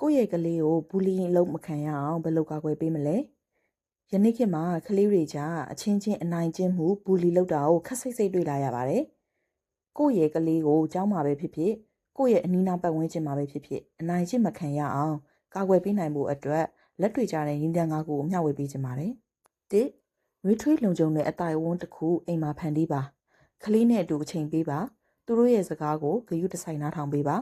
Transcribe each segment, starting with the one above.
ကိုယ့်ရဲ့ကလေးကိုဘူလီအလုပ်မခံရအောင်ဘယ်လိုကာကွယ်ပေးမလဲယနေ့ခေတ်မှာကလေးတွေကြားအချင်းချင်းအနိုင်ကျင့်မှုဘူလီလုပ်တာကိုခက်စိတ်စိတ်တွေ့လာရပါတယ်ကိုယ့်ရဲ့ကလေးကိုကျောင်းမှာပဲဖြစ်ဖြစ်ကိုယ့်ရဲ့အနီးနားပတ်ဝန်းကျင်မှာပဲဖြစ်ဖြစ်အနိုင်ကျင့်မခံရအောင်ကာကွယ်ပေးနိုင်ဖို့အတွက်လက်တွေ့ကြတဲ့နည်းလမ်း၅ခုကိုမျှဝေပေးခြင်းပါတယ်၁နွေးထွေးလုံခြုံတဲ့အတိုင်းအဝန်းတစ်ခုအိမ်မှာဖန်တီးပါကလေးနဲ့အတူအချိန်ပေးပါသူတို့ရဲ့စကားကိုဂရုတစိုက်နားထောင်ပေးပါ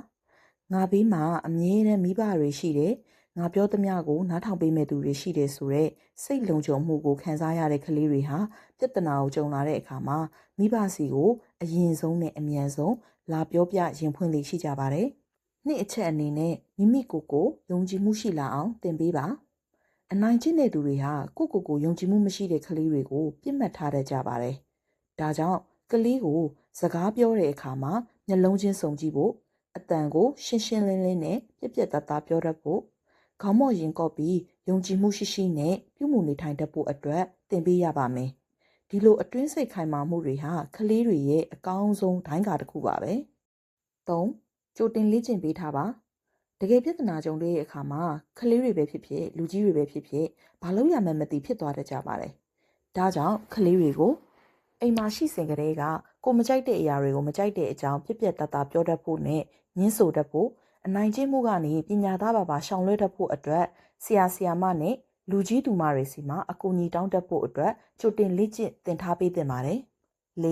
ငါဘေးမှာအမြဲတမ်းမိဘတွေရှိတယ်ငါပြောသမျှကိုနားထောင်ပေးမဲ့သူတွေရှိတယ်ဆိုတော့စိတ်လုံခြုံမှုကိုခံစားရတဲ့ကလေးတွေဟာပြဿနာကိုကြုံလာတဲ့အခါမှာမိဘစီကိုအရင်ဆုံးနဲ့အမြန်ဆုံးလာပြောပြရင်ဖွင့်လေးရှိကြပါတယ်။နှစ်အချက်အနေနဲ့မိမိကိုယ်ကိုယုံကြည်မှုရှိလာအောင်သင်ပေးပါ။အနိုင်ကျင့်တဲ့သူတွေဟာကိုယ့်ကိုယ်ယုံကြည်မှုမရှိတဲ့ကလေးတွေကိုပြစ်မှတ်ထားတတ်ကြပါတယ်။ဒါကြောင့်ကလေးကိုစကားပြောတဲ့အခါမှာမျက်လုံးချင်းစုံကြည့်ဖို့အတန်ကိုရှင်းရှင်းလင်းလင်းနဲ့ပြက်ပြက်သားသားပြောတတ်ဖို့ခေါင်းမော့ရင်ကော့ပြီးယုံကြည်မှုရှိရှိနဲ့ပြုမှုနေထိုင်တတ်ဖို့အတွက်သင်ပေးရပါမယ်။ဒီလိုအတွင်းစိတ်ခိုင်မာမှုတွေဟာကလေးတွေရဲ့အကောင်းဆုံးဒိုင်းကာတစ်ခုပါပဲ။၃ကြိုတင်လေ့ကျင့်ပေးထားပါ။တကယ်ပြဿနာကြုံတဲ့အခါမှာကလေးတွေပဲဖြစ်ဖြစ်လူကြီးတွေပဲဖြစ်ဖြစ်ဘာလို့ရမှန်းမသိဖြစ်သွားတတ်ကြပါတယ်။ဒါကြောင့်ကလေးတွေကိုအိမ်မှာရှိစဉ်ကတည်းကကိုမကြိုက်တဲ့အရာတွေကိုမကြိုက်တဲ့အကြောင်းပြက်ပြက်သားသားပြောတတ်ဖို့နဲ့ညှင်းဆိုတတ်ဖို့အနိုင်ကျင့်မှုကနေပညာသားပါရှောင်လွှဲတတ်ဖို့အတွက်ဆရာဆရာမနဲ့လူကြီးသူမတွေစီမှာအကူအညီတောင်းတတ်ဖို့အတွက်ကြိုတင်လေ့ကျင့်သင်ထားပေးသင့်ပါတယ်။၄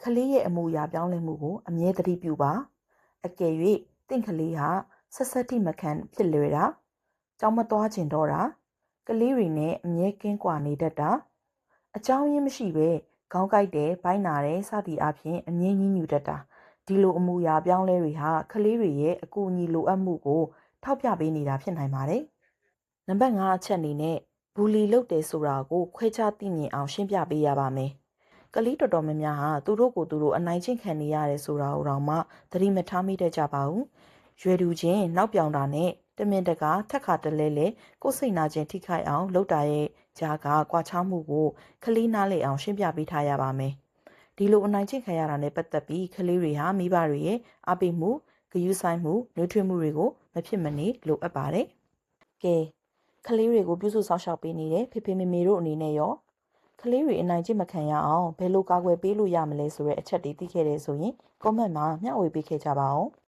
ကလေးရဲ့အမူအရာပြောင်းလဲမှုကိုအမြဲတမ်းပြုပါအကယ်၍တင့်ကလေးဟာဆက်ဆက်တိမခံဖြစ်လွယ်တာကြောင်းမသွားကျင်တော့တာကလေးတွေနဲ့အမြဲကင်းကွာနေတတ်တာအကြောင်းရင်းမရှိပဲခေါင်းကိုက်တယ်ဘိုင်းနာတယ်စသည်အပြင်အမြဲညှဉ်းညူတတ်တာဒီလိုအမူအရာပြောင်းလဲတွေဟာကလေးတွေရဲ့အကူအညီလိုအပ်မှုကိုထောက်ပြပေးနေတာဖြစ်နိုင်ပါတယ်။နံပါတ်5အချက်အနေနဲ့ဘူလီလုပ်တယ်ဆိုတာကိုခွဲခြားသိမြင်အောင်ရှင်းပြပေးရပါမယ်။ကလေးတော်တော်များများဟာသူတို့ကိုယ်သူတို့အနိုင်ကျင့်ခံနေရတယ်ဆိုတာကိုတော့မှသတိမထားမိတတ်ကြပါဘူး။ရွယ်တူချင်းနောက်ပြောင်တာနဲ့တမင်တကာထက်ခါတလဲလဲကိုယ်စိတ်နာခြင်းထိခိုက်အောင်လုပ်တာရဲ့ကြားကကွာခြားမှုကိုကလေးနားလေအောင်ရှင်းပြပေးထားရပါမယ်။ဒီလိုအနိုင်ကျင့်ခံရတာနဲ့ပတ်သက်ပြီးကလေးတွေဟာမိဘတွေရဲ့အားပေးမှုဂရုစိုက်မှုနှွေးထွေးမှုတွေကိုမဖြစ်မနေလိုအပ်ပါတယ်။ကဲကလေးတွေကိုပြုစုစောင့်ရှောက်ပေးနေတဲ့ဖေဖေမေမေတို့အနေနဲ့ရောကလေးတွေအနိုင်ကျင့်မခံရအောင်ဘယ်လိုကာကွယ်ပေးလို့ရမလဲဆိုတဲ့အချက်တွေသိခဲ့တယ်ဆိုရင် comment မှာမျှဝေပေးခဲ့ကြပါအောင်။